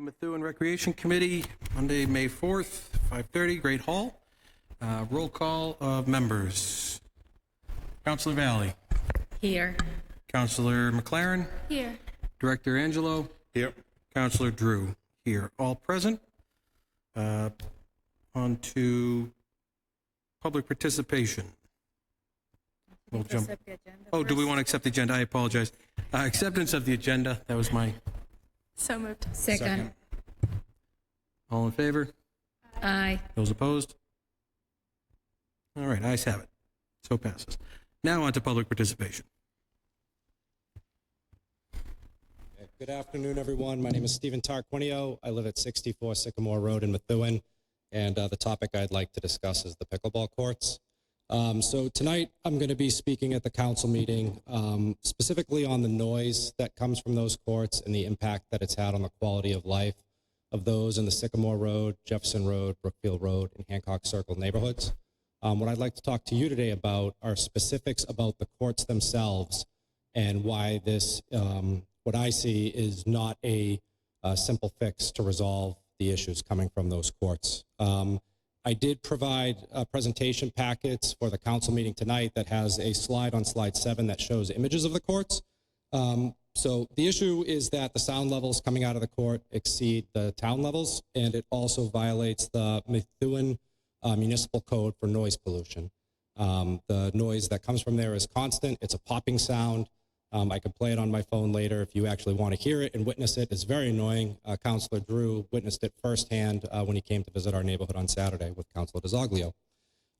Methuen Recreation Committee, Monday, May 4th, 5:30, Great Hall. Roll call of members. Councilor Valley. Here. Councilor McLaren. Here. Director Angelo. Here. Councilor Drew. Here. All present. On to public participation. We'll jump. Oh, do we want to accept the agenda? I apologize. Acceptance of the agenda. That was my. So moved. Second. All in favor? Aye. Those opposed? All right, ayes have it. So passes. Now on to public participation. Good afternoon, everyone. My name is Stephen Tarquinio. I live at 64 Sycamore Road in Methuen, and the topic I'd like to discuss is the pickleball courts. So tonight I'm going to be speaking at the council meeting specifically on the noise that comes from those courts and the impact that it's had on the quality of life of those in the Sycamore Road, Jefferson Road, Brookfield Road, and Hancock Circle neighborhoods. What I'd like to talk to you today about are specifics about the courts themselves and why this, what I see is not a simple fix to resolve the issues coming from those courts. I did provide presentation packets for the council meeting tonight that has a slide on slide 7 that shows images of the courts. So the issue is that the sound levels coming out of the court exceed the town levels, and it also violates the Methuen Municipal Code for noise pollution. The noise that comes from there is constant. It's a popping sound. I can play it on my phone later if you actually want to hear it and witness it. It's very annoying. Councilor Drew witnessed it firsthand when he came to visit our neighborhood on Saturday with Councilor DeZoglio.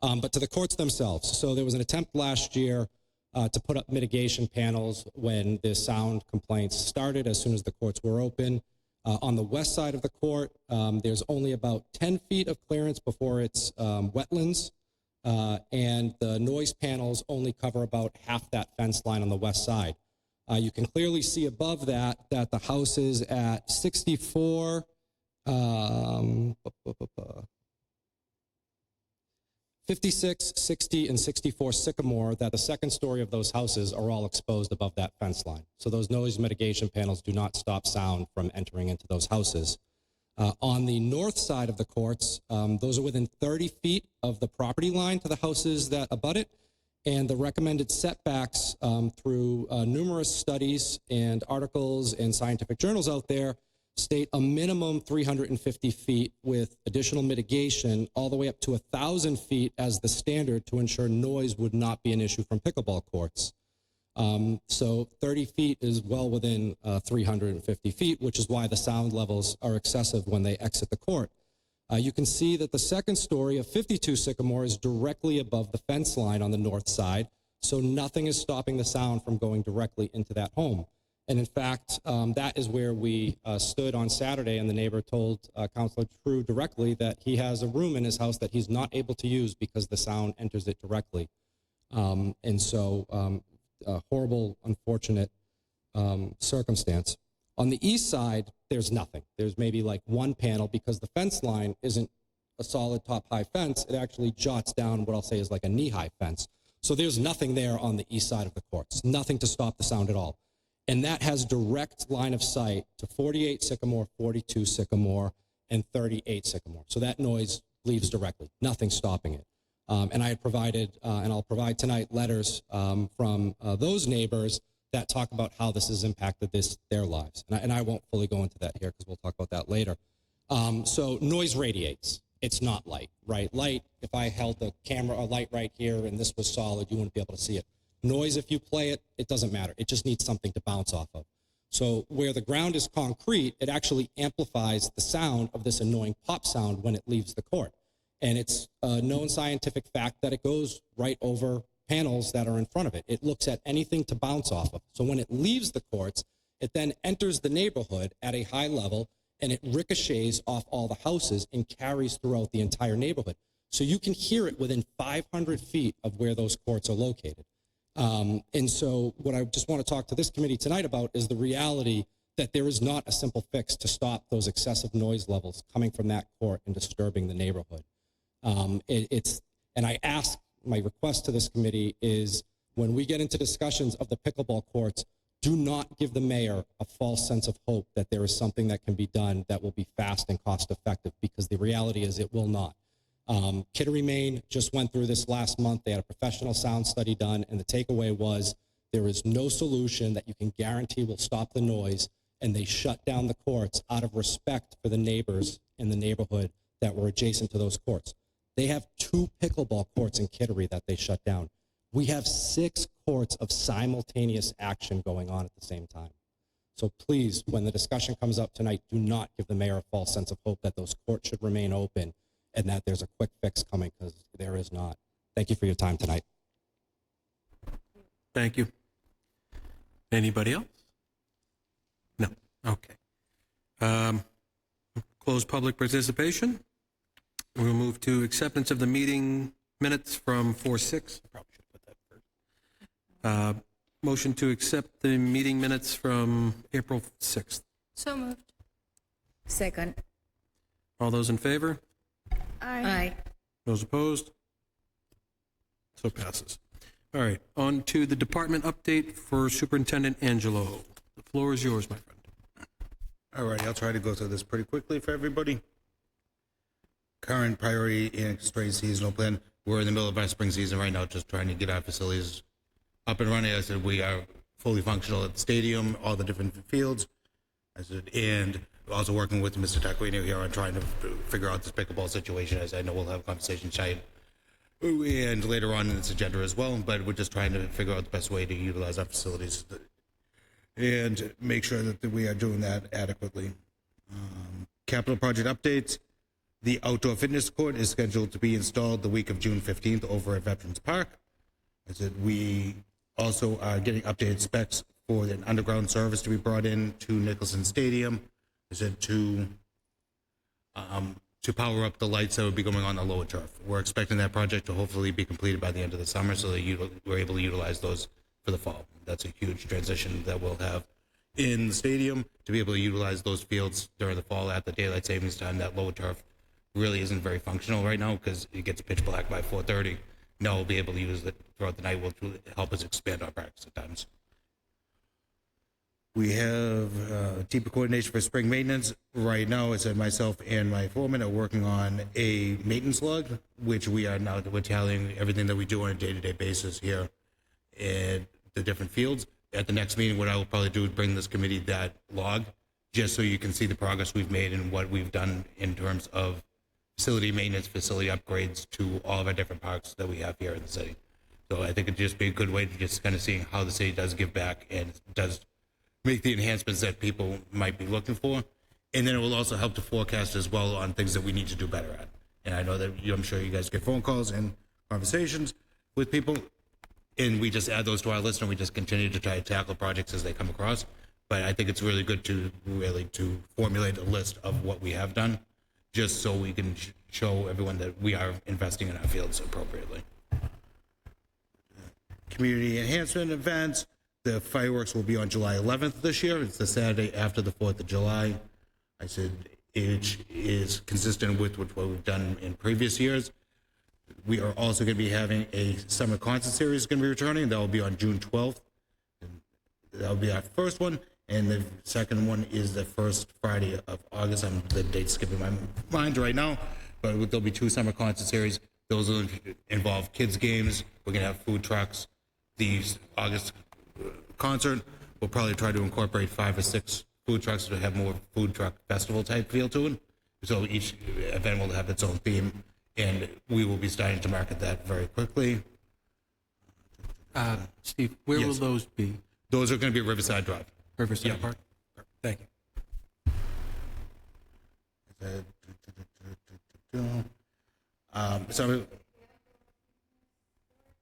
But to the courts themselves. So there was an attempt last year to put up mitigation panels when the sound complaints started as soon as the courts were open. On the west side of the court, there's only about 10 feet of clearance before it's wetlands. And the noise panels only cover about half that fence line on the west side. You can clearly see above that the house is at 64, 56, 60, and 64 Sycamore, that the second story of those houses are all exposed above that fence line. So those noise mitigation panels do not stop sound from entering into those houses. On the north side of the courts, those are within 30 feet of the property line to the houses that abut it, and the recommended setbacks through numerous studies and articles and scientific journals out there state a minimum 350 feet with additional mitigation all the way up to 1,000 feet as the standard to ensure noise would not be an issue from pickleball courts. So 30 feet is well within 350 feet, which is why the sound levels are excessive when they exit the court. You can see that the second story of 52 Sycamore is directly above the fence line on the north side, so nothing is stopping the sound from going directly into that home. And in fact, that is where we stood on Saturday, and the neighbor told Councilor Drew directly that he has a room in his house that he's not able to use because the sound enters it directly. And so a horrible, unfortunate circumstance. On the east side, there's nothing. There's maybe like one panel because the fence line isn't a solid top-high fence. It actually jots down what I'll say is like a knee-high fence. So there's nothing there on the east side of the courts, nothing to stop the sound at all. And that has direct line of sight to 48 Sycamore, 42 Sycamore, and 38 Sycamore. So that noise leaves directly, nothing stopping it. And I had provided, and I'll provide tonight, letters from those neighbors that talk about how this has impacted their lives. And I won't fully go into that here because we'll talk about that later. So noise radiates. It's not light, right? Light, if I held the camera, a light right here, and this was solid, you wouldn't be able to see it. Noise, if you play it, it doesn't matter. It just needs something to bounce off of. So where the ground is concrete, it actually amplifies the sound of this annoying pop sound when it leaves the court. And it's a known scientific fact that it goes right over panels that are in front of it. It looks at anything to bounce off of. So when it leaves the courts, it then enters the neighborhood at a high level, and it ricochets off all the houses and carries throughout the entire neighborhood. So you can hear it within 500 feet of where those courts are located. And so what I just want to talk to this committee tonight about is the reality that there is not a simple fix to stop those excessive noise levels coming from that court and disturbing the neighborhood. And I ask, my request to this committee is when we get into discussions of the pickleball courts, Do not give the mayor a false sense of hope that there is something that can be done that will be fast and cost effective, because the reality is it will not. Kittery, Maine just went through this last month. They had a professional sound study done, and the takeaway was there is no solution that you can guarantee will stop the noise, and they shut down the courts out of respect for the neighbors in the neighborhood that were adjacent to those courts. They have 2 pickleball courts in Kittery that they shut down. We have 6 courts of simultaneous action going on at the same time. So please, when the discussion comes up tonight, do not give the mayor a false sense of hope that those courts should remain open and that there's a quick fix coming, because there is not. Thank you for your time tonight. Thank you. Anybody else? No. Okay. Close public participation. We'll move to acceptance of the meeting minutes from 4/6. I probably should put that first. Motion to accept the meeting minutes from April 6th. So moved. Second. All those in favor? Aye. Those opposed? So passes. All right, on to the department update for Superintendent Angelo. The floor is yours, my friend. All right, I'll try to go through this pretty quickly for everybody. Current priority and straight seasonal plan. We're in the middle of our spring season right now, just trying to get our facilities up and running. I said we are fully functional at the stadium, all the different fields. I said, and also working with Mr. Taquino here on trying to figure out this pickleball situation, as I know we'll have a conversation tonight and later on in this agenda as well, but we're just trying to figure out the best way to utilize our facilities and make sure that we are doing that adequately. Capital project updates. The outdoor fitness court is scheduled to be installed the week of June 15th over at Veterans Park. I said we also are getting updated specs for an underground service to be brought in to Nicholson Stadium. I said to power up the lights that would be going on the lower turf. We're expecting that project to hopefully be completed by the end of the summer, so that we're able to utilize those for the fall. That's a huge transition that we'll have in the stadium, to be able to utilize those fields during the fall at the daylight savings time. That lower turf really isn't very functional right now because it gets pitch black by 4:30. Now we'll be able to use it throughout the night, which will help us expand our practice at times. We have deeper coordination for spring maintenance. Right now, I said myself and my foreman are working on a maintenance log, which we're tallying everything that we do on a day-to-day basis here at the different fields. At the next meeting, what I will probably do is bring this committee that log, just so you can see the progress we've made and what we've done in terms of facility maintenance, facility upgrades to all of our different parks that we have here in the city. So I think it'd just be a good way to just kind of see how the city does give back and does make the enhancements that people might be looking for. And then it will also help to forecast as well on things that we need to do better at. And I know that I'm sure you guys get phone calls and conversations with people, and we just add those to our list and we just continue to try to tackle projects as they come across. But I think it's really good to formulate a list of what we have done, just so we can show everyone that we are investing in our fields appropriately. Community enhancement events. The fireworks will be on July 11th this year. It's the Saturday after the 4th of July. I said it is consistent with what we've done in previous years. We are also going to be having a summer concert series going to be returning. That will be on June 12th. That will be our first one. And the second one is the first Friday of August. The date's skipping my mind right now. But there'll be 2 summer concert series. Those will involve kids' games. We're going to have food trucks. The August concert, we'll probably try to incorporate 5 or 6 food trucks to have more food truck festival type feel to it. So each event will have its own theme, and we will be starting to market that very quickly. Steve, where will Yes. those be? Those are going to be Riverside Drive. Riverside Yeah. Park? Thank you. So,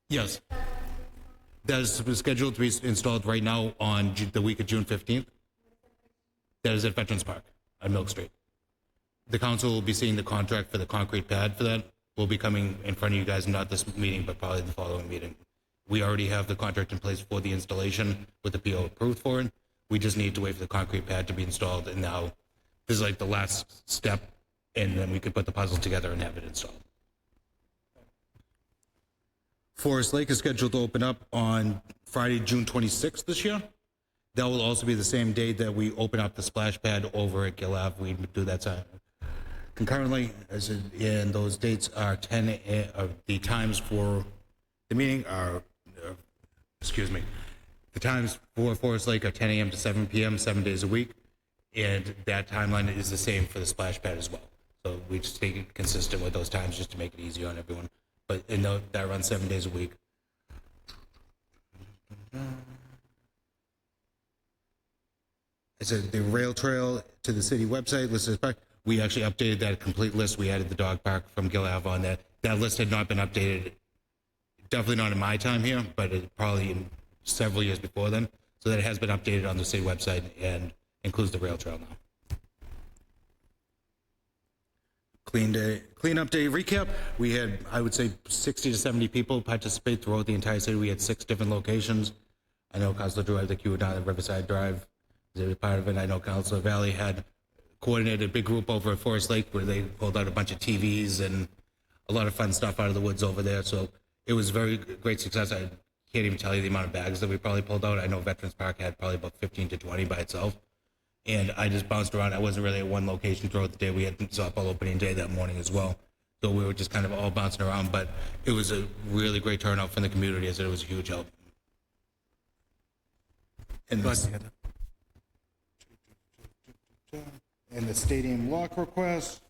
yes. That is scheduled to be installed right now on the week of June 15th. That is at Veterans Park on Milk Street. The council will be seeing the contract for the concrete pad for that. We'll be coming in front of you guys, not this meeting, but probably the following meeting. We already have the contract in place for the installation with the PO approved for it. We just need to wait for the concrete pad to be installed, and now this is like the last step, and then we could put the puzzle together and have it installed. Forest Lake is scheduled to open up on Friday, June 26th this year. That will also be the same day that we open up the splash pad over at Gill Ave. We do that concurrently, and those dates are the times for the meeting are, the times for Forest Lake are 10 a.m. to 7 p.m., 7 days a week, and that timeline is the same for the splash pad as well. So we just stay consistent with those times just to make it easier on everyone. But that runs 7 days a week. It's the rail trail to the city website listed as park. We actually updated that complete list. We added the dog park from Gill Ave on that. That list had not been updated, definitely not in my time here, but probably in several years before then. So that has been updated on the city website and includes the rail trail now. Cleanup day recap. We had, I would say, 60 to 70 people participate throughout the entire city. We had 6 different locations. I know Councilor Drew, I think you were down at Riverside Drive. They were part of it. I know Councilor Valley had coordinated a big group over at Forest Lake where they pulled out a bunch of TVs and a lot of fun stuff out of the woods over there. So it was very great success. I can't even tell you the amount of bags that we probably pulled out. I know Veterans Park had probably about 15 to 20 by itself. And I just bounced around. I wasn't really at one location throughout the day. We had softball opening day that morning as well. So we were just kind of all bouncing around. But it was a really great turnout from the community. I said it was a huge help. And Glad to hear that. and the stadium lock request.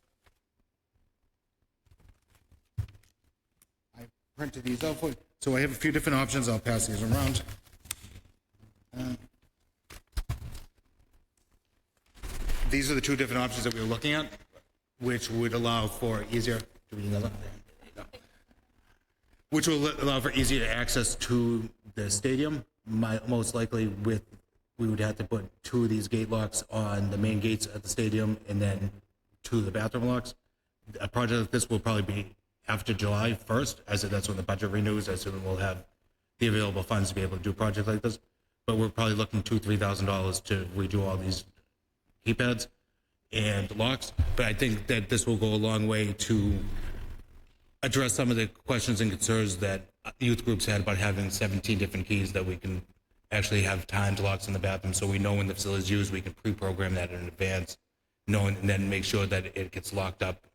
I printed these out for you. So I have a few different options. I'll pass these around. These are the 2 different options that we were looking at, which would allow for easier. Do we need another? There you go. Which will allow for easier access to the stadium. Most likely, we would have to put 2 of these gate locks on the main gates at the stadium, and then 2 of the bathroom locks. A project like this will probably be after July 1st, as that's when the budget renews. As soon we'll have the available funds to be able to do a project like this. But we're probably looking $2,000-3,000 to redo all these keypads and locks. But I think that this will go a long way to address some of the questions and concerns that youth groups had about having 17 different keys that we can actually have timed locks in the bathroom, so we know when the facility is used. We can pre-program that in advance, knowing, and then make sure that it gets locked up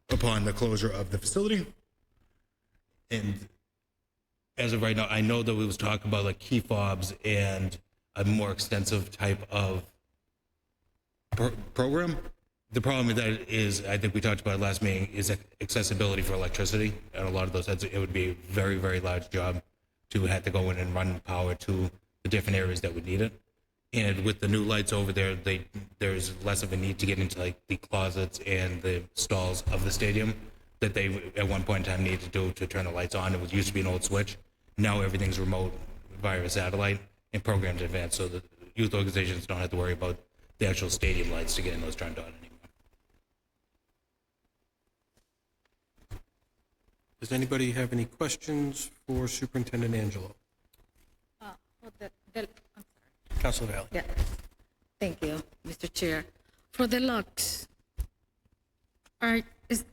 upon the closure of the facility. And as of right now, I know that we was talking about like key fobs and a more extensive type of program. The problem with that is, I think we talked about it last meeting, is accessibility for electricity. And a lot of those, it would be a very, very large job to have to go in and run power to the different areas that would need it. And with the new lights over there, there's less of a need to get into like the closets and the stalls of the stadium that they at one point in time needed to do to turn the lights on. It was used to be an old switch. Now everything's remote via satellite and programmed in advance, so the youth organizations don't have to worry about the actual stadium lights to getting those turned on anymore. Does anybody have any questions for Superintendent Angelo? I'm sorry. Councilor Valley. Yeah. Thank you, Mr. Chair. For the locks, is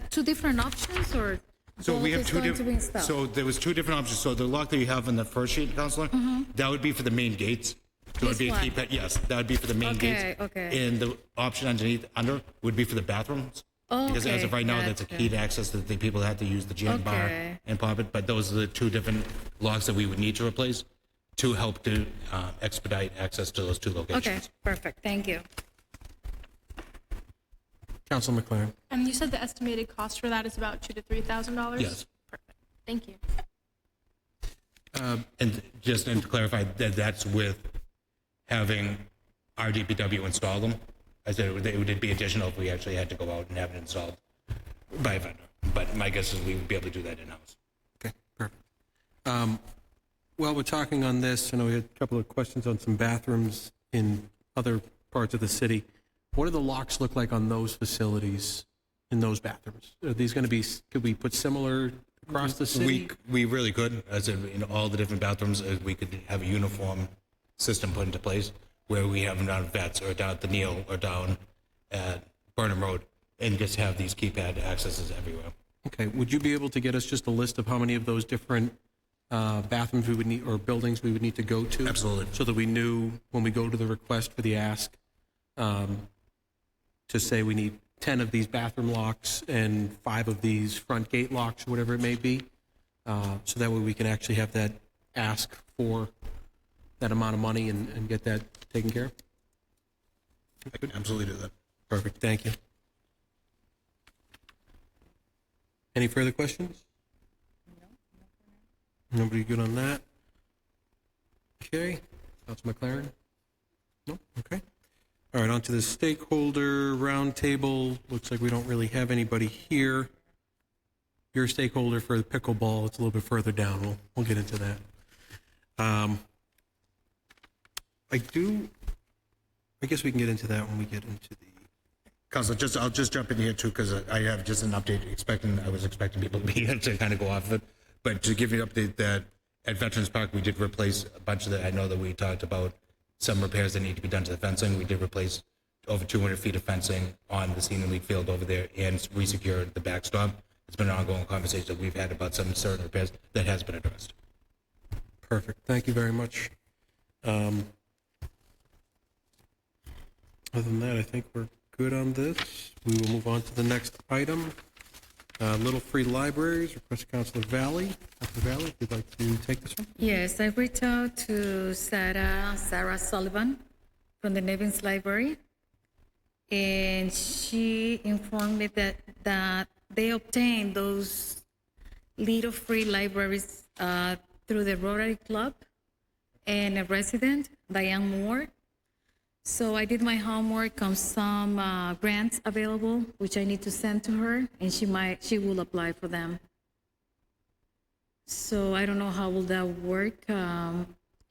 2 different options, or So we have both is 2 going to be different. installed? So there was 2 different options. So the lock that you have in the first sheet, Counselor, that would be for the main gates. So it'd This be a one? keypad. Yes, that would be for the main Okay, gates. okay. And the option under would be for the bathrooms. Oh, Because as okay, of right now, that's a gotcha. key to access that the people have to use the jam bar Okay. and pop it. But those are the 2 different locks that we would need to replace to help to expedite access to those 2 locations. Okay, perfect. Thank you. Councilor McLaren. And you said the estimated cost for that is about $2,000 to $3,000? Yes. Perfect. Thank you. And just and to clarify, that's with having our DPW install them. I said it would be additional if we actually had to go out and have it installed by a vendor. But my guess is we would be able to do that in-house. Okay, perfect. While we're talking on this, I know we had a couple of questions on some bathrooms in other parts of the city. What do the locks look like on those facilities, in those bathrooms? Are these going to be, could we put similar across the city? We really could, as in all the different bathrooms, we could have a uniform system put into place where we have them down at Vets or down at the Neil or down at Burnham Road, and just have these keypad accesses everywhere. Okay, would you be able to get us just a list of how many of those different bathrooms we would need, or buildings we would need to go to? Absolutely. So that we knew when we go to the request for the ask, to say we need 10 of these bathroom locks and 5 of these front gate locks, or whatever it may be. So that way we can actually have that ask for that amount of money and get that taken care of. I can absolutely do that. Perfect, thank you. Any further questions? Nobody good on that? Okay, Council McLaren? No, okay. All right, on to the stakeholder roundtable. Looks like we don't really have anybody here. You're a stakeholder for the pickleball. It's a little bit further down. We'll get into that. I guess we can get into that when we get into the, Council, I'll just jump in here too, because I have just an update I was expecting people to be here to kind of go off of it. But to give you an update that at Veterans Park, we did replace a bunch of the, I know that we talked about some repairs that need to be done to the fencing. We did replace over 200 feet of fencing on the senior league field over there and resecured the backstop. It's been an ongoing conversation that we've had about some certain repairs that has been addressed. perfect. Thank you very much. Other than that, I think we're good on this. We will move on to the next item. Little Free Libraries, request Councilor Valley. Councilor Valley, if you'd like to take this one. Yes, I reached out to Sarah Sullivan from the Nevins Library, and she informed me that they obtained those little free libraries through the Rotary Club and a resident, Diane Moore. So I did my homework on some grants available, which I need to send to her, and she will apply for them. So I don't know how will that work.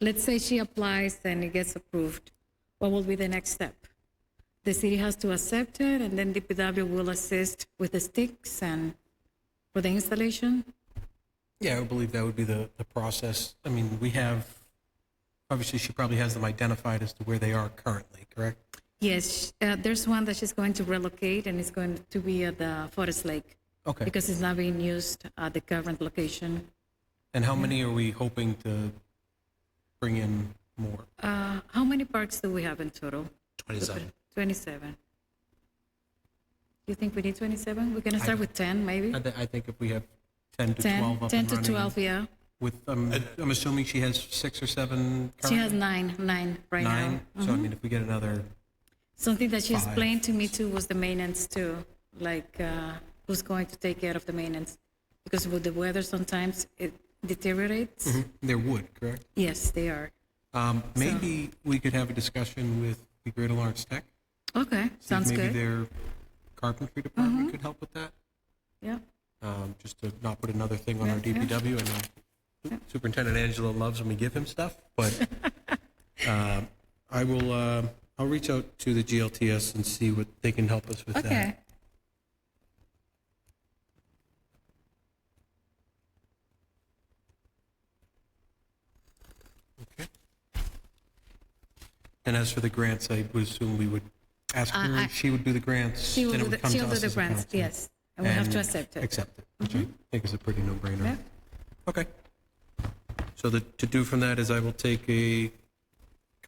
Let's say she applies and it gets approved. What will be the next step? The city has to accept it, and then DPW will assist with the sticks and for the installation. Yeah, I believe that would be the process. I mean, we have, obviously, she probably has them identified as to where they are currently, correct? Yes, there's one that she's going to relocate, and it's going to be at the Forest Lake Okay. because it's not being used at the current location. And how many are we hoping to bring in more? How many parks do we have in total? 27. 27. You think we need 27? We're going to start with 10, maybe? I think if we have 10 to 10, 12 up 10 and to running. 12, yeah. With, I'm assuming she has 6 or 7 currently? She has nine right 9? now. So, I mean, if we get another, Something that she 5. explained to me too was the maintenance too, like who's going to take care of the maintenance? Because with the weather, sometimes it deteriorates. there would, correct? Yes, they are. Maybe we could have a discussion with the Greater Lawrence Tech. Okay, See if sounds maybe good. their carpentry department could help with that. Yeah. Just to not put another thing on our Yeah, yeah. DPW. I know Superintendent Angelo loves when we give him stuff, but I'll reach out to the GLTS and see what they can help us with that. Okay. Okay. And as for the grants, I would assume we would ask her, she would do the grants. She will then it do would come to she'll do us the as a grants, council. yes. And we have to And accept it. Accept it, which I think is a pretty no-brainer. Yeah. Okay. So the to do from that is I will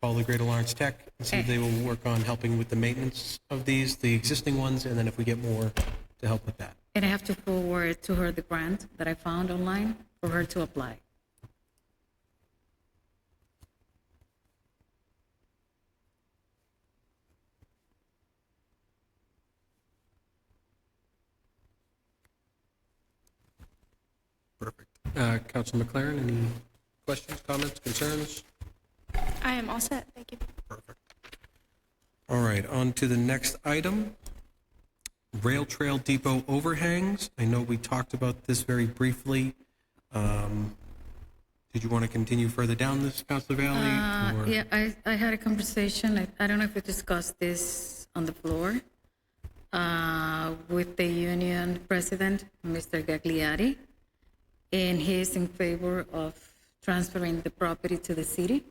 call the Greater Lawrence Tech and see if they will work on helping with the maintenance of these, the existing ones, and then if we get more, to help with that. And I have to forward to her the grant that I found online for her to apply. Perfect. Council McLaren, any questions, comments, concerns? I am all set. Thank you. Perfect. All right, on to the next item. Rail Trail Depot overhangs. I know we talked about this very briefly. Did you want to continue further down this, Councilor Valley? or- Yeah, I had a conversation, I don't know if we discussed this on the floor, with the union president, Mr. Gagliardi, and he is in favor of transferring the property to the city.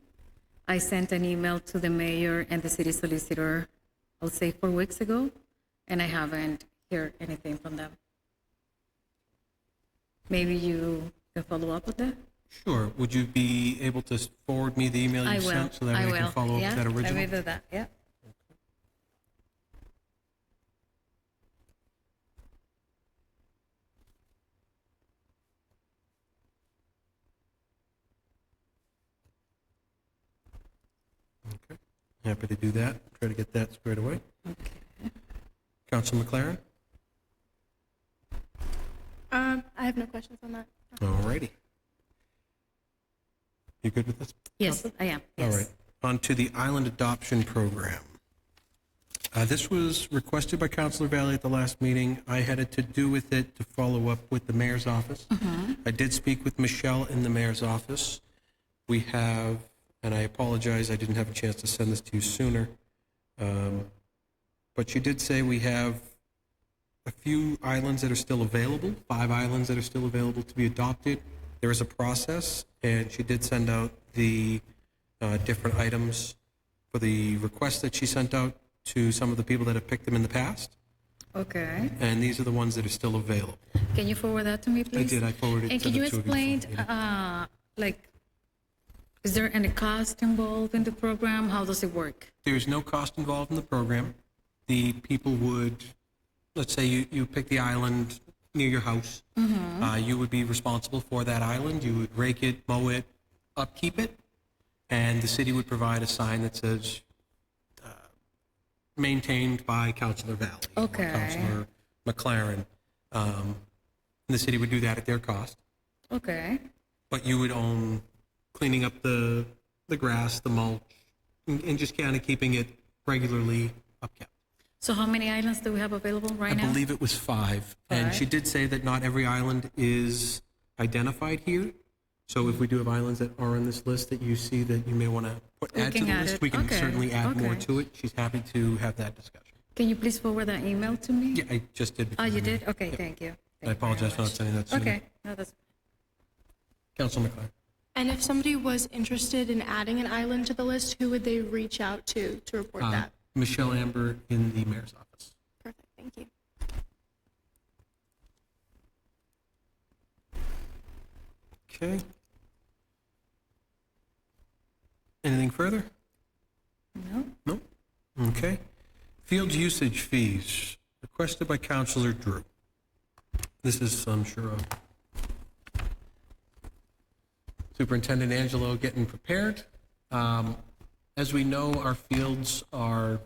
I sent an email to the mayor and the city solicitor, I'll say 4 weeks ago, and I haven't heard anything from them. Maybe you can follow up with that? Sure. Would you be able to forward me the email I you will. sent so that I I will. can follow up Yeah, with that original? Let me do that. Yeah. Okay. Happy to do that. Try to get that squared away. Council McLaren? I have no questions on that. All righty. You good with this? Yes, I am. All Yes. right. On to the Island Adoption Program. This was requested by Councilor Valley at the last meeting. I had it to do with it to follow up with the mayor's office. I did speak with Michelle in the mayor's office. We have, and I apologize, I didn't have a chance to send this to you sooner. But she did say we have a few islands that are still available, 5 islands that are still available to be adopted. There is a process, and she did send out the different items for the request that she sent out to some of the people that have picked them in the past. Okay. And these are the ones that are still available. Can you forward that to me, please? I did. I forwarded And to can the you two of you before the explain, meeting. like, is there any cost involved in the program? How does it work? There's no cost involved in the program. The people would, let's say you pick the island near your house. You would be responsible for that island. You would rake it, mow it, upkeep it, and the city would provide a sign that says, maintained by Councilor Valley. or Okay. Councilor McLaren. The city would do that at their cost. Okay. But you would own cleaning up the grass, the mulch, and just kind of keeping it regularly upkept. So how many islands do we have available right I now? believe it was 5. And Five. she did say that not every island is identified here. So if we do have islands that are on this list that you see that you may want to add to can the add list, it. we can Okay. certainly add more Okay. to it. She's happy to have that discussion. Can you please forward that email to me? Yeah, I just did. Oh, before you the meeting. did? Okay, thank you. I Thank you apologize for very not sending that sooner. Okay, no, that's, Council McLeod. And if somebody was interested in adding an island to the list, who would they reach out to report that? Michelle Amber in the mayor's office. Perfect, thank you. Okay. Anything further? no? No? Okay. Field usage fees, requested by Councilor Drew. This is, I'm sure, Superintendent Angelo getting prepared. As we know, our fields are,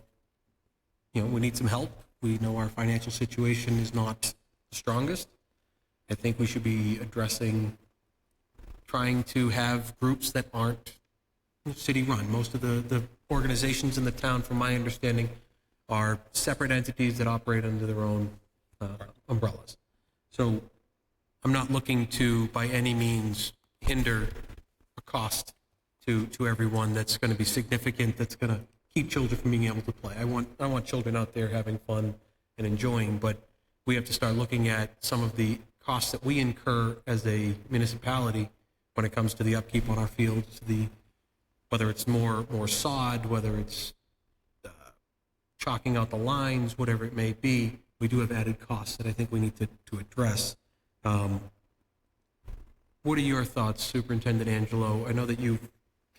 we need some help. We know our financial situation is not the strongest. I think we should be addressing, trying to have groups that aren't city-run. Most of the organizations in the town, from my understanding, are separate entities that operate under their own umbrellas. So I'm not looking to, by any means, hinder a cost to everyone that's going to be significant, that's going to keep children from being able to play. I want children out there having fun and enjoying, but we have to start looking at some of the costs that we incur as a municipality when it comes to the upkeep on our fields, whether it's more sod, whether it's chalking out the lines, whatever it may be. We do have added costs that I think we need to address. What are your thoughts, Superintendent Angelo? I know that you've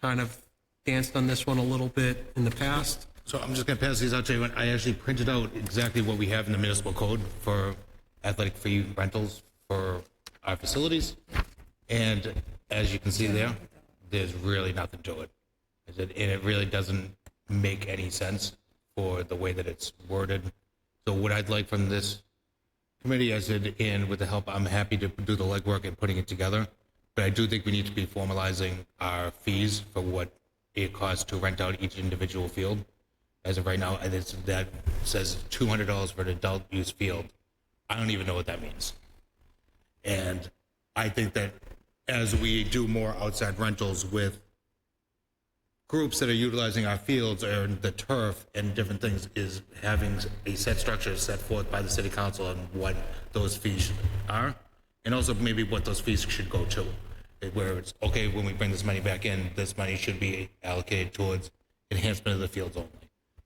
kind of danced on this one a little bit in the past. So I'm just going to pass these out to you. I actually printed out exactly what we have in the municipal code for athletic fee rentals for our facilities. And as you can see there, there's really nothing to it. And it really doesn't make any sense for the way that it's worded. So what I'd like from this committee, I said, and with the help, I'm happy to do the legwork and putting it together. But I do think we need to be formalizing our fees for what it costs to rent out each individual field. As of right now, that says $200 for an adult use field. I don't even know what that means. And I think that as we do more outside rentals with groups that are utilizing our fields or the turf and different things, is having a set structure set forth by the city council on what those fees are, and also maybe what those fees should go to. Where it's, okay, when we bring this money back in, this money should be allocated towards enhancement of the fields only,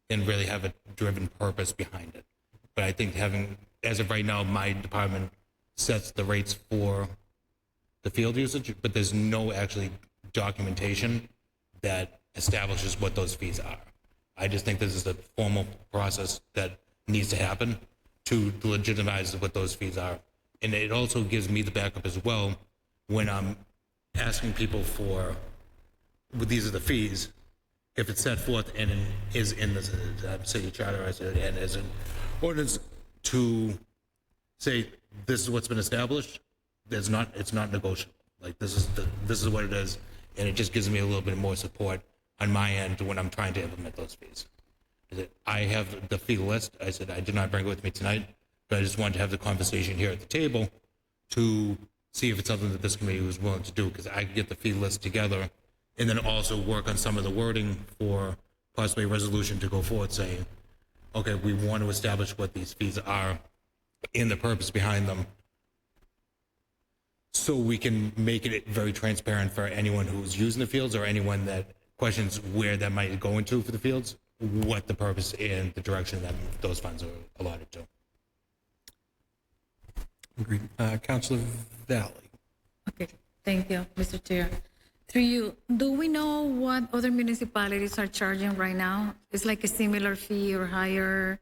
and really have a driven purpose behind it. But I think having, as of right now, my department sets the rates for the field usage, but there's no actually documentation that establishes what those fees are. I just think this is a formal process that needs to happen to legitimize what those fees are. And it also gives me the backup as well when I'm asking people for, well, these are the fees, if it's set forth and is in the city charter and as an ordinance to say, this is what's been established, it's not negotiable. Like, this is what it is, and it just gives me a little bit more support on my end when I'm trying to implement those fees. I have the fee list. I said I did not bring it with me tonight, but I just wanted to have the conversation here at the table to see if it's something that this committee was willing to do, because I could get the fee list together and then also work on some of the wording for possibly a resolution to go forward saying, okay, we want to establish what these fees are and the purpose behind them, so we can make it very transparent for anyone who's using the fields or anyone that questions where that might go into for the fields, what the purpose and the direction that those funds are allotted to. Agreed. Councilor Valley. Okay, thank you, Mr. Chair. Through you, do we know what other municipalities are charging right now? It's like a similar fee or higher?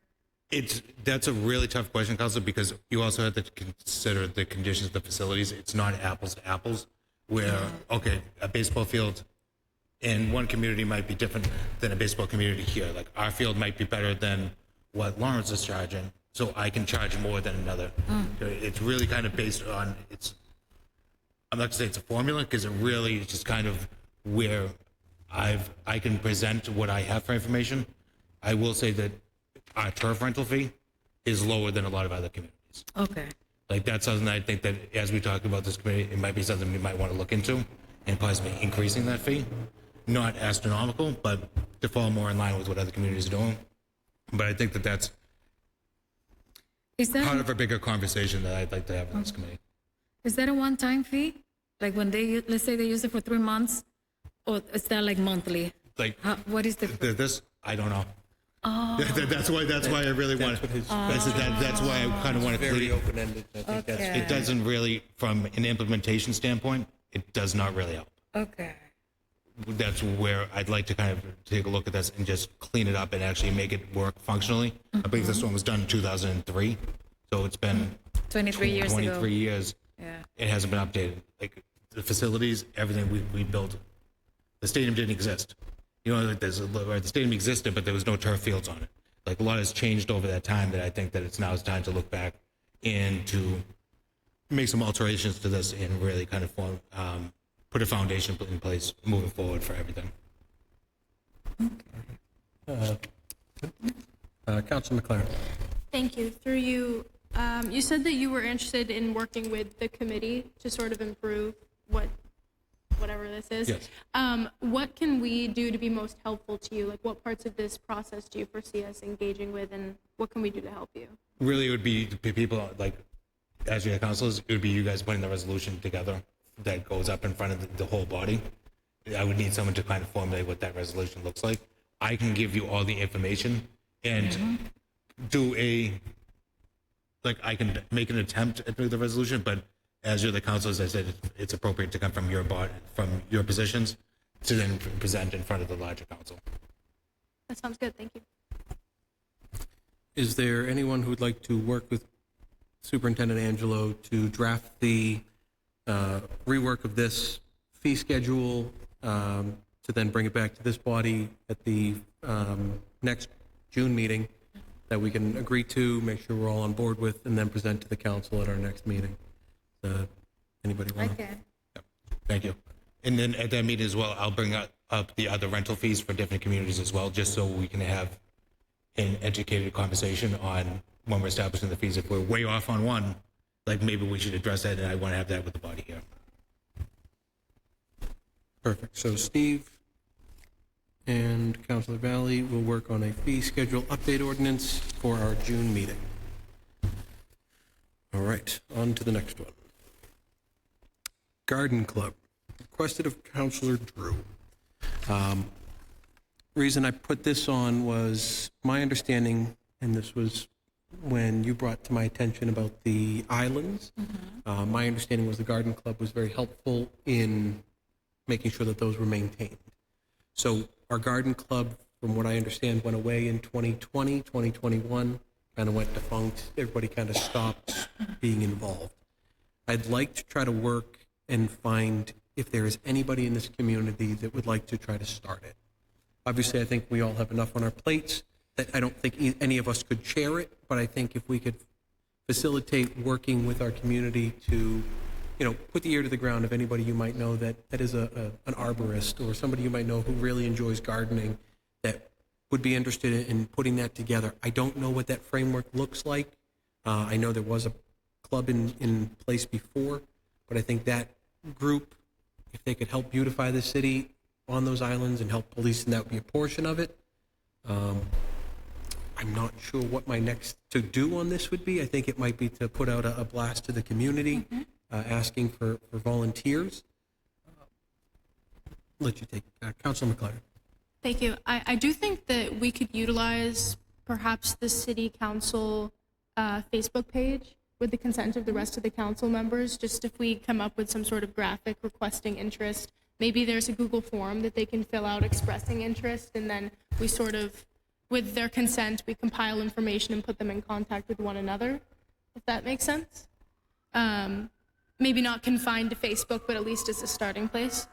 That's a really tough question, Councilor, because you also have to consider the conditions of the facilities. It's not apples to apples, where, okay, a baseball field in one community might be different than a baseball community here. Like, our field might be better than what Lawrence is charging, so I can charge more than another. It's really kind of based on, I'm not gonna say it's a formula, because it really is just kind of where I can present what I have for information. I will say that our turf rental fee is lower than a lot of other communities. Okay, Like, that's something that I think that as we talk about this committee, it might be something we might want to look into and possibly increasing that fee. Not astronomical, but to fall more in line with what other communities are doing. But I think that that's is part that, of a bigger conversation that I'd like to have in this committee. is that a one-time fee? Like when they, let's say they use it for 3 months, or is that like monthly? Like, What is the, this, I don't know. That's why I really want to, that's why I kind of want to Very clear. open-ended. I think that's Okay. It doesn't really, from an implementation standpoint, it does not really help. okay, That's where I'd like to kind of take a look at this and just clean it up and actually make it work functionally. I believe this one was done in 2003, so it's been 23 years ago. 23 years. Yeah. It hasn't been updated. Like, the facilities, everything we built, the stadium didn't exist. You know, the stadium existed, but there was no turf fields on it. Like, a lot has changed over that time that I think that it's time to look back and to make some alterations to this and really kind of put a foundation in place moving forward for everything. Councilor McLaren. Thank you. Through you, you said that you were interested in working with the committee to sort of improve whatever this is. Yes. What can we do to be most helpful to you? Like, what parts of this process do you foresee us engaging with, and what can we do to help you? Really, it would be the people, like, as your councilors, it would be you guys putting the resolution together that goes up in front of the whole body. I would need someone to kind of formulate what that resolution looks like. I can give you all the information and do I can make an attempt at the resolution, but as you're the councilors, I said it's appropriate to come from from your positions to then present in front of the larger council. That sounds good. Thank you. Is there anyone who'd like to work with Superintendent Angelo to draft the rework of this fee schedule to then bring it back to this body at the next June meeting that we can agree to, make sure we're all on board with, and then present to the council at our next meeting? Anybody want to? okay. Thank you. And then at that meeting as well, I'll bring up the other rental fees for different communities as well, just so we can have an educated conversation on when we're establishing the fees. If we're way off on one, like, maybe we should address that, and I want to have that with the body here. Perfect. So Steve and Councilor Valley will work on a fee schedule update ordinance for our June meeting. All right, on to the next one. Garden Club, requested of Councilor Drew. Reason I put this on was my understanding, and this was when you brought to my attention about the islands. My understanding was the garden club was very helpful in making sure that those were maintained. So our garden club, from what I understand, went away in 2020, 2021, kind of went defunct. Everybody kind of stopped being involved. I'd like to try to work and find if there is anybody in this community that would like to try to start it. Obviously, I think we all have enough on our plates that I don't think any of us could chair it, but I think if we could facilitate working with our community to, put the ear to the ground of anybody you might know that is an arborist or somebody you might know who really enjoys gardening that would be interested in putting that together. I don't know what that framework looks like. I know there was a club in place before, but I think that group, if they could help beautify the city on those islands and help police, and that would be a portion of it. I'm not sure what my next to do on this would be. I think it might be to put out a blast to the community, asking for volunteers. Let you take Councilor McLaren. Thank you. I do think that we could utilize perhaps the city council Facebook page with the consent of the rest of the council members, just if we come up with some sort of graphic requesting interest. Maybe there's a Google form that they can fill out expressing interest, and then we sort of, with their consent, we compile information and put them in contact with one another, if that makes sense. Maybe not confined to Facebook, but at least as a starting place.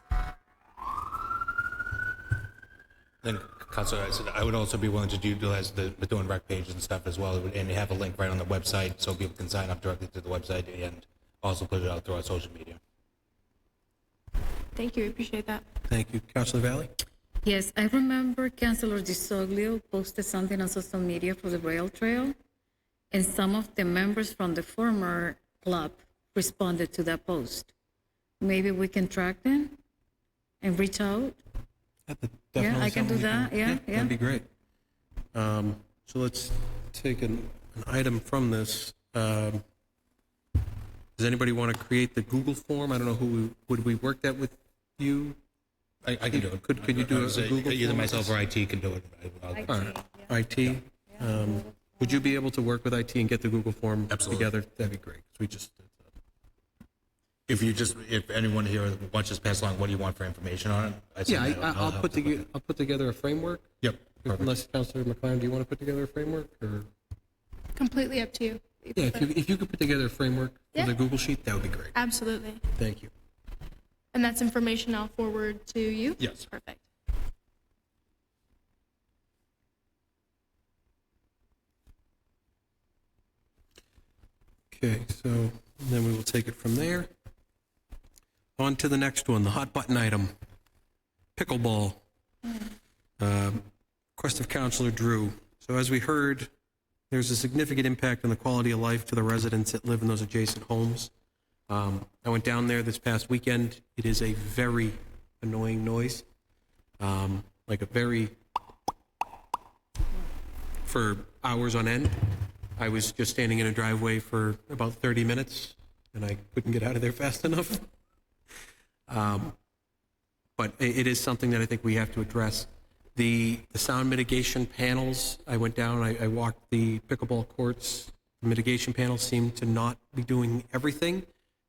Then, Councilor, I would also be willing to utilize the Methuen Rec page and stuff as well, and have a link right on the website so people can sign up directly to the website and also put it out through our social media. Thank you, I appreciate that. Thank you. Councilor Valley? Yes, I remember Councilor DiSoglio posted something on social media for the rail trail, and some of the members from the former club responded to that post. Maybe we can track them and reach out. Definitely I can do something we that. Yeah. That'd be great. So let's take an item from this. Does anybody want to create the Google form? I don't know would we work that with you? I can do it. Could you do a Google Either form? myself or IT can do it. All right. IT. Would you be able to work with IT and get the Google form Absolutely. together? That'd be great. 'Cause we just If anyone here wants to pass along, what do you want for information on it? I'll put together a framework. Yep. Perfect. Unless Councilor McLaren, do you want to put together a framework or? Completely up to you. Yeah, if you could put together a framework for Yeah. the Google sheet, that would be great. Absolutely. Thank you. And that's information I'll forward to you? Yes. Perfect. Okay, so then we will take it from there. On to the next one, the hot button item, pickleball. Request of Councilor Drew. So as we heard, there's a significant impact on the quality of life to the residents that live in those adjacent homes. I went down there this past weekend. It is a very annoying noise, like a very, for hours on end. I was just standing in a driveway for about 30 minutes, and I couldn't get out of there fast enough. But it is something that I think we have to address. The sound mitigation panels, I went down, I walked the pickleball courts. The mitigation panels seem to not be doing everything.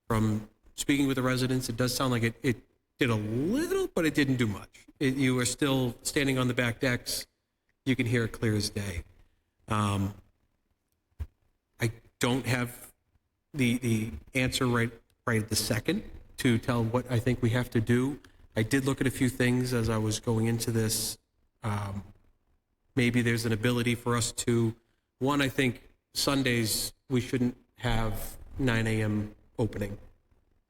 From speaking with the residents, it does sound like it did a little, but it didn't do much. You are still standing on the back decks. You can hear it clear as day. I don't have the answer right at the second to tell what I think we have to do. I did look at a few things as I was going into this. Maybe there's an ability for us to, one, I think Sundays we shouldn't have 9 a.m. opening.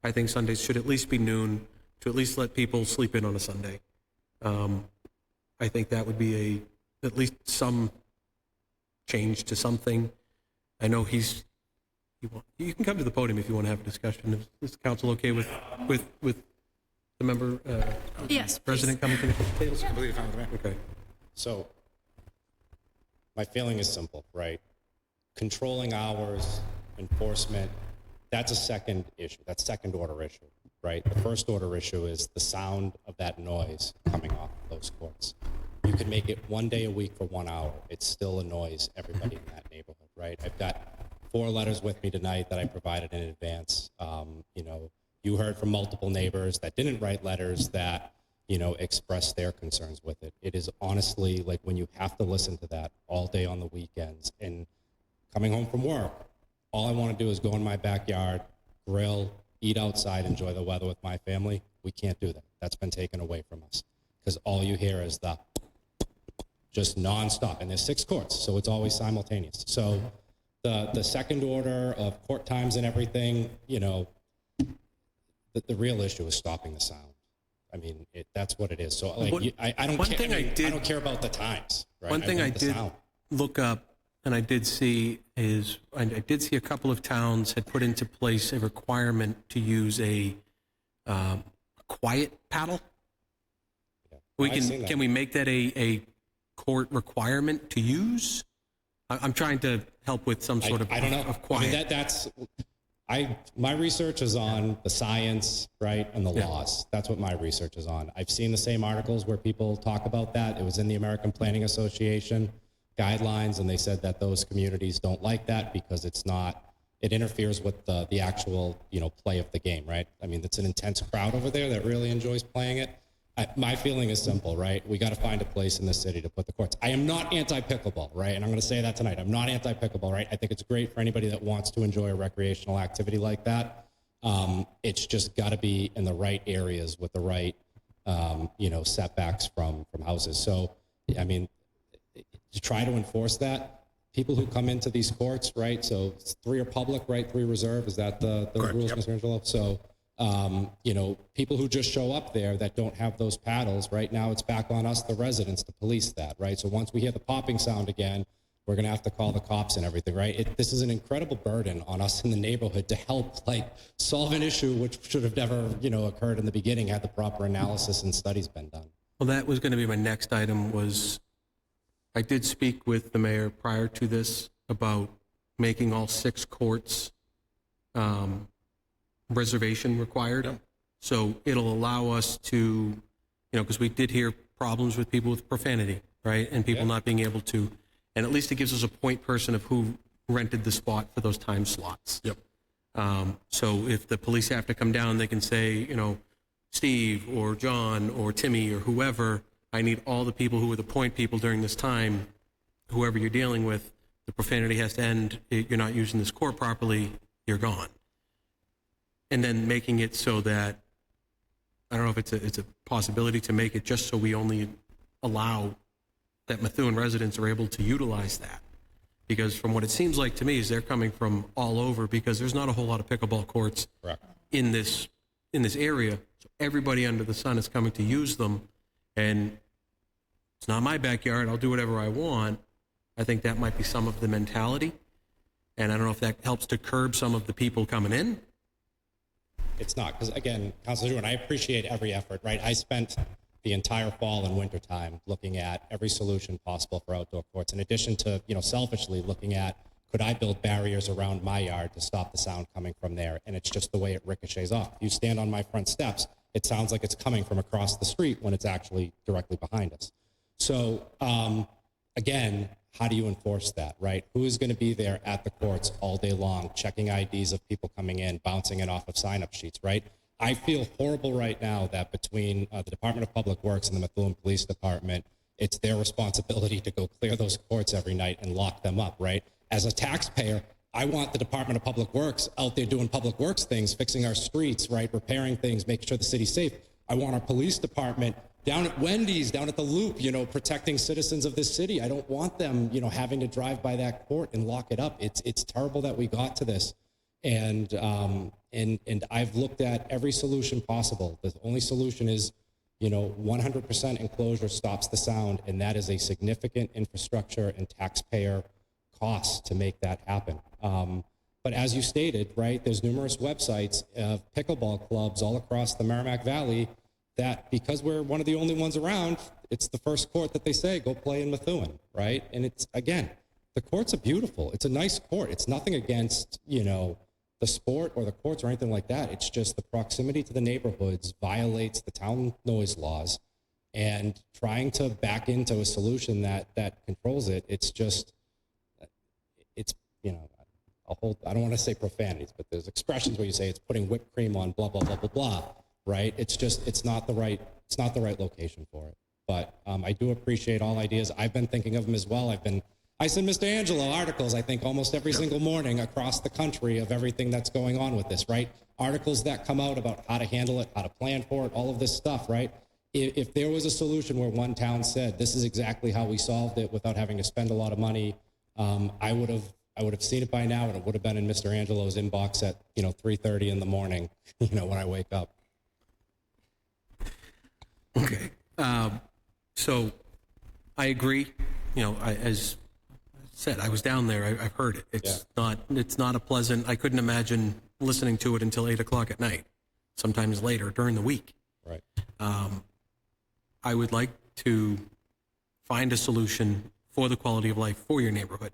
I think Sundays should at least be noon to at least let people sleep in on a Sunday. I think that would be at least some change to something. I know you can come to the podium if you want to have a discussion. Is the council okay with the member, Yes, please. president coming to the table? Completely fine with me. Okay. So my feeling is simple, right? Controlling hours, enforcement, that's a second issue. That's second order issue, right? The first order issue is the sound of that noise coming off of those courts. You could make it one day a week for 1 hour. It still annoys everybody in that neighborhood, right? I've got 4 letters with me tonight that I provided in advance. You know, you heard from multiple neighbors that didn't write letters that, you know, express their concerns with it. It is honestly like when you have to listen to that all day on the weekends and coming home from work, all I want to do is go in my backyard, grill, eat outside, enjoy the weather with my family. We can't do that. That's been taken away from us because all you hear is the just nonstop. And there's 6 courts, so it's always simultaneous. So the second order of court times and everything, you know, the real issue is stopping the sound. I mean, that's what it is. So like, I don't one care. thing I did- I don't care about the times. Right? One thing I want the did sound. look up, and I did see is, I did see a couple of towns had put into place a requirement to use a quiet paddle. Yeah. I've seen that. Can we make that a court requirement to use? I'm trying to help with some sort of I don't know. of quiet. I mean, my research is on the science, right, and the Yeah. laws. That's what my research is on. I've seen the same articles where people talk about that. It was in the American Planning Association guidelines, and they said that those communities don't like that because it interferes with the actual, you know, play of the game, right? I mean, it's an intense crowd over there that really enjoys playing it. My feeling is simple, right? We got to find a place in the city to put the courts. I am not anti-pickleball, right? And I'm going to say that tonight. I'm not anti-pickleball, right? I think it's great for anybody that wants to enjoy a recreational activity like that. It's just got to be in the right areas with the right, you know, setbacks from houses. So, I mean, to try to enforce that, people who come into these courts, right? So 3 are public, right? 3 reserve. Is that the rules, Mr. Angelo? So, you know, people who just show up there that don't have those paddles, right now it's back on us, the residents, to police that, right? So once we hear the popping sound again, we're going to have to call the cops and everything, right? This is an incredible burden on us in the neighborhood to help, like, solve an issue which should have never, you know, occurred in the beginning had the proper analysis and studies been done. Well, that was going to be my next item. Was I did speak with the mayor prior to this about making all 6 courts reservation required. Yep. So it'll allow us to, you know, because we did hear problems with people with profanity, right? And people not being able to, and at least it gives us a point person of who rented the spot for those time slots. Yep. So if the police have to come down, they can say, you know, Steve or John or Timmy or whoever, I need all the people who are the point people during this time, whoever you're dealing with, the profanity has to end. You're not using this court properly, you're gone. And then making it so that, I don't know if it's a possibility to make it just so we only allow that Methuen residents are able to utilize that. Because from what it seems like to me is they're coming from all over, because there's not a whole lot of pickleball courts Correct. in this area. So everybody under the sun is coming to use them, and it's not my backyard. I'll do whatever I want. I think that might be some of the mentality, and I don't know if that helps to curb some of the people coming in. It's not, because again, Councilor Drew, I appreciate every effort, right? I spent the entire fall and winter time looking at every solution possible for outdoor courts, in addition to, you know, selfishly looking at, could I build barriers around my yard to stop the sound coming from there? And it's just the way it ricochets off. You stand on my front steps, it sounds like it's coming from across the street when it's actually directly behind us. So again, how do you enforce that, right? Who is going to be there at the courts all day long, checking IDs of people coming in, bouncing it off of sign-up sheets, right? I feel horrible right now that between the Department of Public Works and the Methuen Police Department, it's their responsibility to go clear those courts every night and lock them up, right? As a taxpayer, I want the Department of Public Works out there doing public works things, fixing our streets, right? Repairing things, making sure the city's safe. I want our police department down at Wendy's, down at the Loop, you know, protecting citizens of this city. I don't want them, you know, having to drive by that court and lock it up. It's terrible that we got to this. And I've looked at every solution possible. The only solution is, you know, 100% enclosure stops the sound, and that is a significant infrastructure and taxpayer cost to make that happen. But as you stated, right, there's numerous websites of pickleball clubs all across the Merrimack Valley that, because we're one of the only ones around, it's the first court that they say, go play in Methuen, right? And it's, again, the courts are beautiful. It's a nice court. It's nothing against, you know, the sport or the courts or anything like that. It's just the proximity to the neighborhoods violates the town noise laws, and trying to back into a solution that controls it, it's just, you know, I don't want to say profanities, but there's expressions where you say it's putting whipped cream on blah, blah, blah, blah, blah, right? It's not the right location for it. But I do appreciate all ideas. I've been thinking of them as well. I send Mr. Angelo articles, I think, almost every single morning across the country of everything that's going on with this, right? Articles that come out about how to handle it, how to plan for it, all of this stuff, right? If there was a solution where one town said, this is exactly how we solved it without having to spend a lot of money, I would have seen it by now, and it would have been in Mr. Angelo's inbox at, 3:30 in the morning, when I wake up. Okay. So I agree. As I said, I was down there. I've heard it. It's not a pleasant. I couldn't imagine listening to it until 8 o'clock at night, sometimes later during the week. Right. I would like to find a solution for the quality of life for your neighborhood.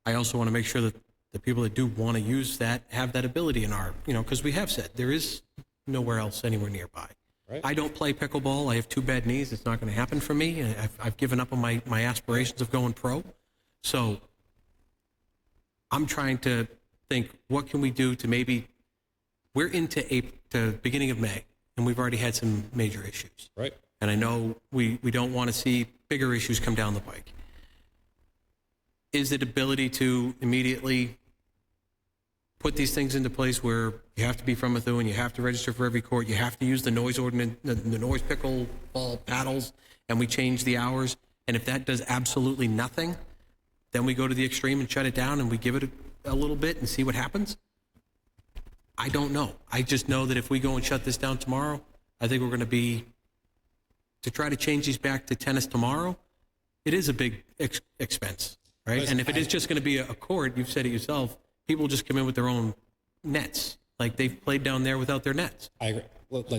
I also want to make sure that the people that do want to use that have that ability in our, because we have said there is nowhere else anywhere nearby. Right. I don't play pickleball. I have 2 bad knees. It's not going to happen for me. I've given up on my aspirations of going pro. So I'm trying to think, what can we do to maybe, we're into to beginning of May, and we've already had some major issues. Right. And I know we don't want to see bigger issues come down the pike. Is it ability to immediately put these things into place where you have to be from Methuen, you have to register for every court, you have to use the noise ordinance, the noise pickleball paddles, and we change the hours? And if that does absolutely nothing, then we go to the extreme and shut it down and we give it a little bit and see what happens? I don't know. I just know that if we go and shut this down tomorrow, I think we're going to try to change these back to tennis tomorrow, it is a big expense, right? Listen, and if it is just going to be a court, you've said it yourself, people just come in with their own nets. Like they've played down there without their nets. I agree. Look,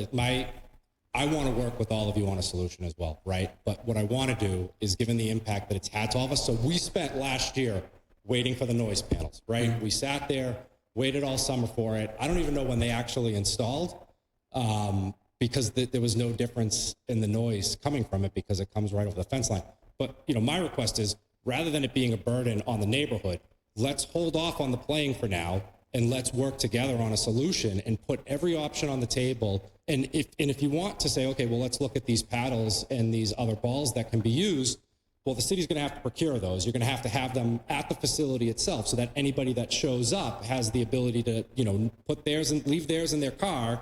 I want to work with all of you on a solution as well, right? But what I want to do is, given the impact that it's had to all of us, so we spent last year waiting for the noise panels, right? We sat there, waited all summer for it. I don't even know when they actually installed, because there was no difference in the noise coming from it because it comes right over the fence line. But, my request is, rather than it being a burden on the neighborhood, let's hold off on the playing for now, and let's work together on a solution and put every option on the table. And if you want to say, okay, well, let's look at these paddles and these other balls that can be used, well, the city's going to have to procure those. You're going to have them at the facility itself so that anybody that shows up has the ability to, put theirs and leave theirs in their car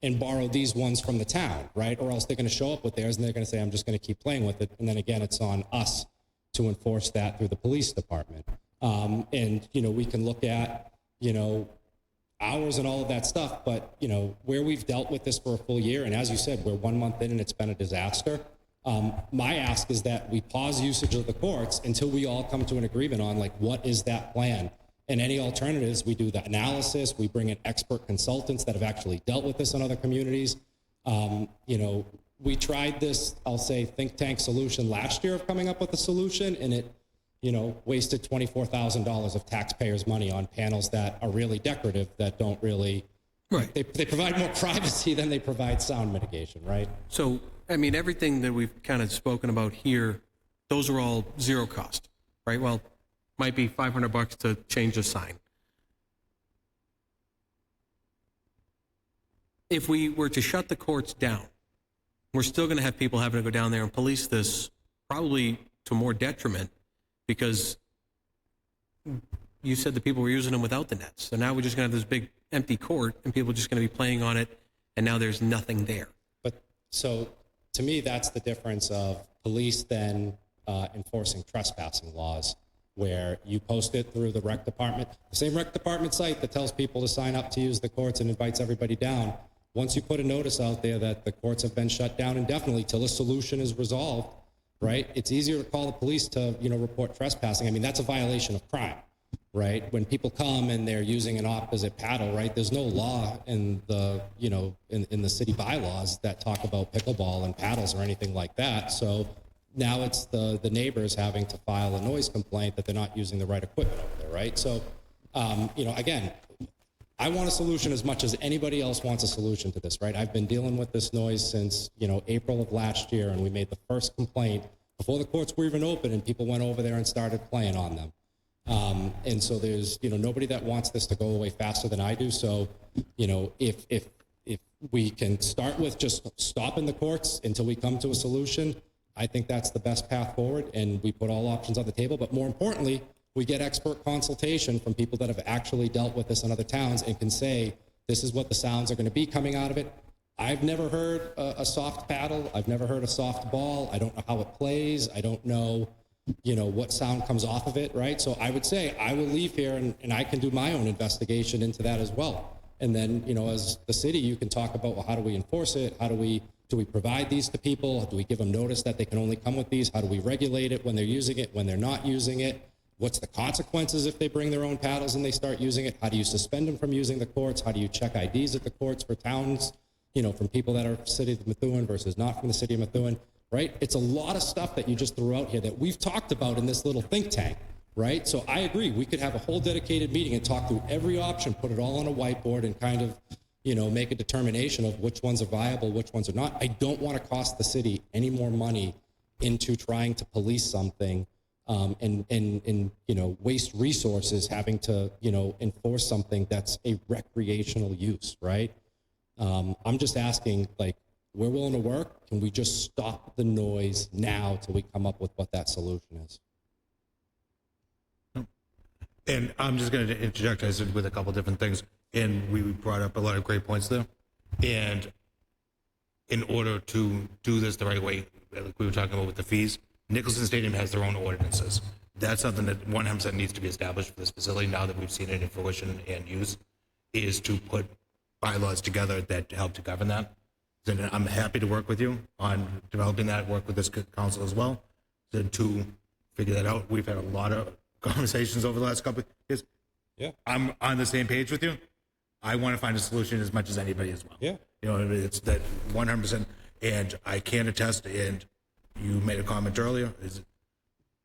and borrow these ones from the town, right? Or else they're going to show up with theirs and they're going to say, I'm just going to keep playing with it. And then again, it's on us to enforce that through the police department. And, we can look at, hours and all of that stuff, but, where we've dealt with this for a full year, and as you said, we're 1 month in and it's been a disaster. My ask is that we pause usage of the courts until we all come to an agreement on, what is that plan? And any alternatives, we do the analysis, we bring in expert consultants that have actually dealt with this in other communities. We tried this, I'll say, think tank solution last year of coming up with a solution, and it, wasted $24,000 of taxpayers' money on panels that are really decorative, that don't really, Right. They provide more privacy than they provide sound mitigation, right? So, everything that we've kind of spoken about here, those are all zero cost, right? Well, might be $500 to change a sign. If we were to shut the courts down, we're still going to have people having to go down there and police this, probably to more detriment, because you said the people were using them without the nets. So now we're just going to have this big empty court and people are just going to be playing on it, and now there's nothing there. But so to me, that's the difference of police then enforcing trespassing laws, where you post it through the rec department, the same rec department site that tells people to sign up to use the courts and invites everybody down. Once you put a notice out there that the courts have been shut down indefinitely till a solution is resolved, right? It's easier to call the police to, report trespassing. That's a violation of crime, right? When people come and they're using an opposite paddle, right? There's no law in the, in the city bylaws that talk about pickleball and paddles or anything like that. So now it's the neighbors having to file a noise complaint that they're not using the right equipment over there, right? So, again, I want a solution as much as anybody else wants a solution to this, right? I've been dealing with this noise since, April of last year, and we made the first complaint before the courts were even open and people went over there and started playing on them. And so there's, nobody that wants this to go away faster than I do. So, if we can start with just stopping the courts until we come to a solution, I think that's the best path forward, and we put all options on the table. But more importantly, we get expert consultation from people that have actually dealt with this in other towns and can say, this is what the sounds are going to be coming out of it. I've never heard a soft paddle. I've never heard a soft ball. I don't know how it plays. I don't know, what sound comes off of it, right? So I would say I will leave here and I can do my own investigation into that as well. And then, as the city, you can talk about, well, how do we enforce it? Do we provide these to people? Do we give them notice that they can only come with these? How do we regulate it when they're using it, when they're not using it? What's the consequences if they bring their own paddles and they start using it? How do you suspend them from using the courts? How do you check IDs at the courts for towns, from people that are city of Methuen versus not from the city of Methuen, right? It's a lot of stuff that you just threw out here that we've talked about in this little think tank, right? So I agree, we could have a whole dedicated meeting and talk through every option, put it all on a whiteboard and kind of, make a determination of which ones are viable, which ones are not. I don't want to cost the city any more money into trying to police something and waste resources having to, enforce something that's a recreational use, right? I'm just asking, we're willing to work. Can we just stop the noise now till we come up with what that solution is? And I'm just going to interject, I said, with a couple different things. And we brought up a lot of great points there. And in order to do this the right way, like we were talking about with the fees, Nicholson Stadium has their own ordinances. That's something that 100% needs to be established for this facility now that we've seen it in fruition and use, is to put bylaws together that help to govern that. And I'm happy to work with you on developing that, work with this council as well, to figure that out. We've had a lot of conversations over the last couple of years. Yeah. I'm on the same page with you. I want to find a solution as much as anybody as well. Yeah. It's that 100%. And I can attest, and you made a comment earlier, is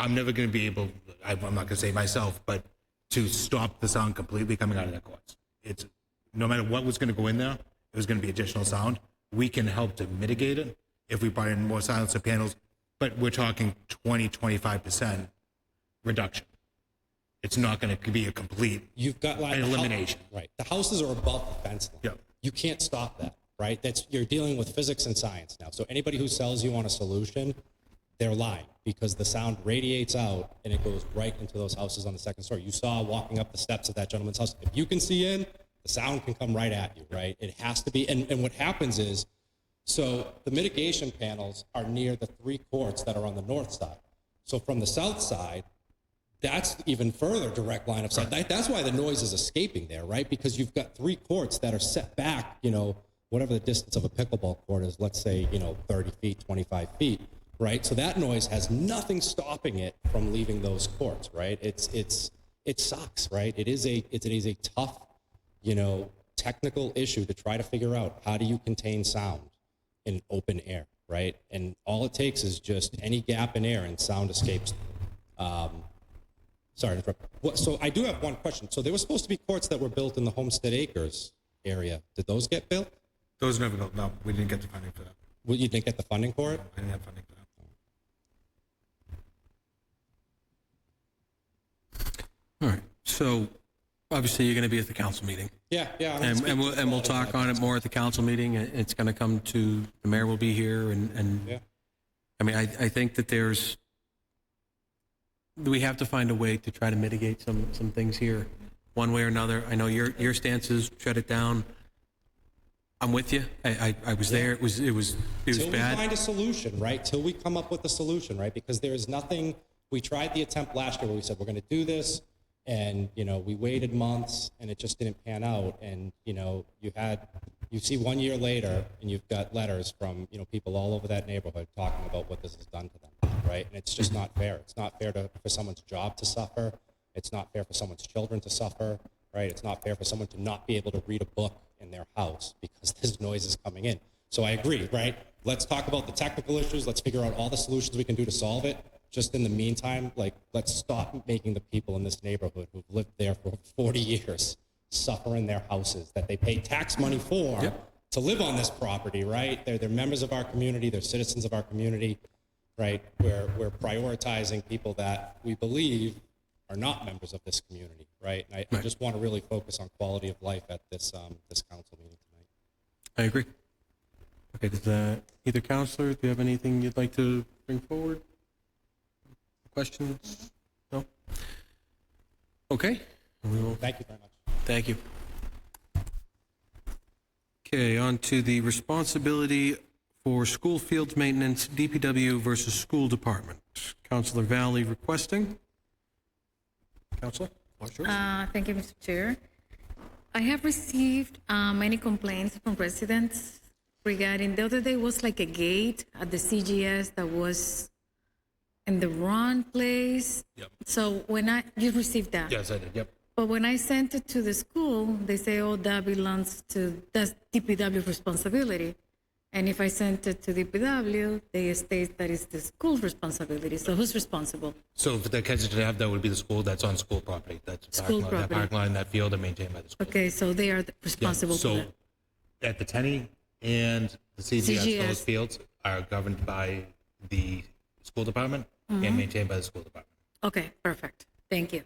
I'm never going to be able, I'm not going to say myself, but to stop the sound completely coming out of that courts. It's no matter what was going to go in there, it was going to be additional sound. We can help to mitigate it if we brought in more silencer panels, but we're talking 20, 25% reduction. It's not going to be a complete You've got elimination. Right. The houses are above the fence line. Yep. You can't stop that, right? You're dealing with physics and science now. So anybody who sells you on a solution, they're lying, because the sound radiates out and it goes right into those houses on the second story. You saw walking up the steps of that gentleman's house. If you can see in, the sound can come right at you, right? It has to be. And what happens is, so the mitigation panels are near the 3 courts that are on the north side. So from the south side, that's even further direct line of sight. That's why the noise is escaping there, right? Because you've got 3 courts that are set back, whatever the distance of a pickleball court is, let's say, 30 feet, 25 feet, right? So that noise has nothing stopping it from leaving those courts, right? It sucks, right? It is a tough, technical issue to try to figure out, how do you contain sound in open air, right? And all it takes is just any gap in air and sound escapes. Sorry to interrupt. So I do have one question. So there were supposed to be courts that were built in the Homestead Acres area. Did those get built? Those never built. No, we didn't get the funding for that. Well, you didn't get the funding for it? I didn't have funding for that. All right. So obviously you're going to be at the council meeting. Yeah. And we'll talk on it more at the council meeting. It's going to come to, the mayor will be here and Yeah. I mean, I think that we have to find a way to try to mitigate some things here, one way or another. I know your stance is shut it down. I'm with you. I was there. It was Till we bad. find a solution, right? Till we come up with a solution, right? Because there is nothing. We tried the attempt last year where we said we're going to do this, and we waited months, and it just didn't pan out. And you see 1 year later, and you've got letters from people all over that neighborhood talking about what this has done to them, right? And it's just not fair. It's not fair for someone's job to suffer. It's not fair for someone's children to suffer, right? It's not fair for someone to not be able to read a book in their house because this noise is coming in. So I agree, right? Let's talk about the technical issues. Let's figure out all the solutions we can do to solve it. Just in the meantime, let's stop making the people in this neighborhood who've lived there for 40 years suffer in their houses that they pay tax money for to live on this property, right? They're members of our community. They're citizens of our community, right? We're prioritizing people that we believe are are not members of this community, right? And I just want to really focus on quality of life at this this council meeting tonight. I agree. Okay, does either counselor, do you have anything you'd like to bring forward? Questions? No? Okay, we will, Thank you very much. thank you. Okay, on to the responsibility for school fields maintenance, DPW versus school department. Counselor Valley requesting. Counselor, what's yours? Thank you, Mr. Chair. I have received many complaints from residents regarding, the other day was like a gate at the CGS that was in the wrong place. Yep. So you received that? Yes, I did, yep. But when I sent it to the school, they say, oh, that's DPW responsibility. And if I sent it to DPW, they state that it's the school's responsibility. So who's responsible? So for the Kensington Ave, that would be the school that's on school property. That's School That property. parking lot and that field are maintained by the school. Okay, so they are responsible for So that. at the Tenny and the CGS, CGS. those fields are governed by the school department and maintained by the school department. Okay, perfect. Thank you.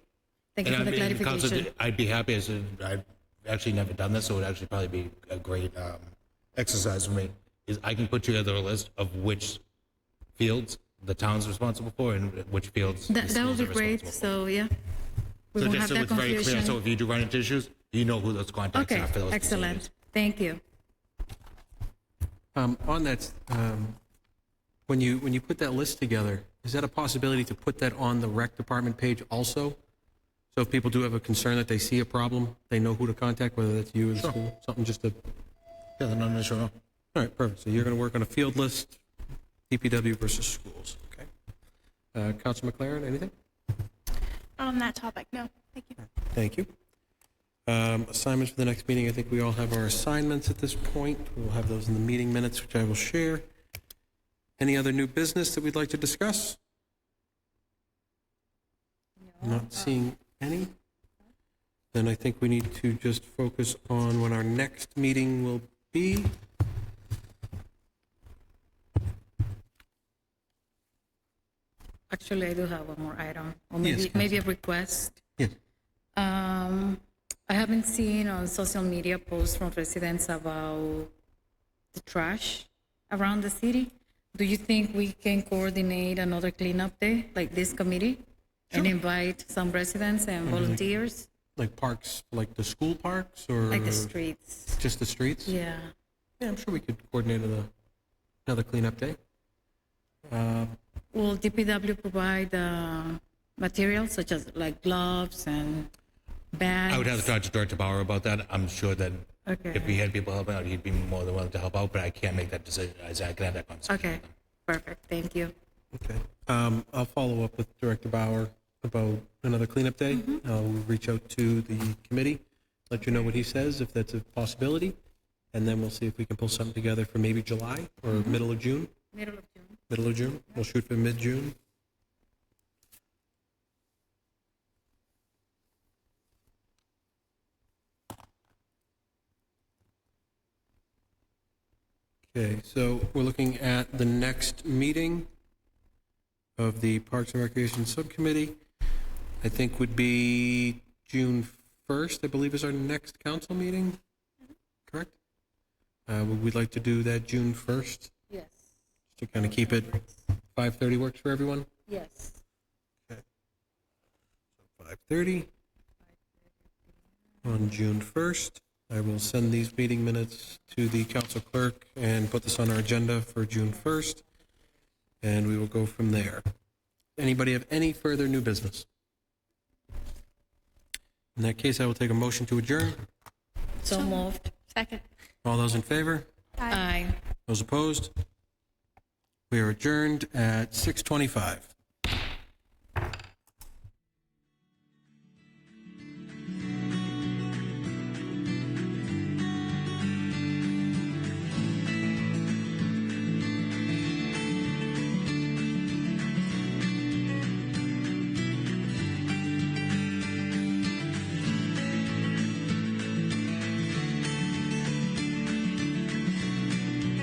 Thank you for the And Council, clarification. I'd be happy, I've actually never done this, so it would actually probably be a great exercise for me, is I can put together a list of which fields the town's responsible for and which fields the That would schools be are great. responsible for. So, yeah. We So won't just have so that it's very clear, so confusion. if you do run into issues, you know who those contacts Okay, are for those excellent. facilities. Thank you. On that, when you put that list together, is that a possibility to put that on the rec department page also? So if people do have a concern that they see a problem, they know who to contact, whether that's you or the school, something just to, Yeah, they're not an issue. all right, perfect. So you're going to work on a field list, DPW versus schools, okay? Councilor McLaren, anything? Not on that topic, no. Thank you. Thank you. Assignments for the next meeting, I think we all have our assignments at this point. We'll have those in the meeting minutes, which I will share. Any other new business that we'd like to discuss? Not seeing any? Then I think we need to just focus on when our next meeting will be. Actually, I do have one more item, or Yes, maybe a request. Yes. I haven't seen on social media posts from residents about the trash around the city. Do you think we can coordinate another cleanup day, like this committee, and invite some residents and volunteers, Like parks, like the school parks or? like the streets? Just the streets? Yeah. Yeah, I'm sure we could coordinate another cleanup day. Will DPW provide materials such as like gloves and bags? I would have to talk to Director Bauer about that. I'm sure that Okay. if we had people helping out, he'd be more than willing to help out, but I can't make that decision. I can have that conversation. Okay, with him. perfect. Thank you. Okay. I'll follow up with Director Bauer about another cleanup day. I'll reach out to the committee, let you know what he says, if that's a possibility, and then we'll see if we can pull something together for maybe July or middle of June. Middle of June. Middle of June. We'll shoot for mid-June. Okay, so we're looking at the next meeting of the Parks and Recreation Subcommittee. I think would be June 1st, I believe is our next council meeting, correct? Would we like to do that June 1st, Yes. to kind of keep it 5:30 works for everyone? Yes. 5:30 on June 1st. I will send these meeting minutes to the council clerk and put this on our agenda for June 1st, and we will go from there. Anybody have any further new business? In that case, I will take a motion to adjourn. So moved. Second. All those in favor? Aye. Those opposed? We are adjourned at 6:25.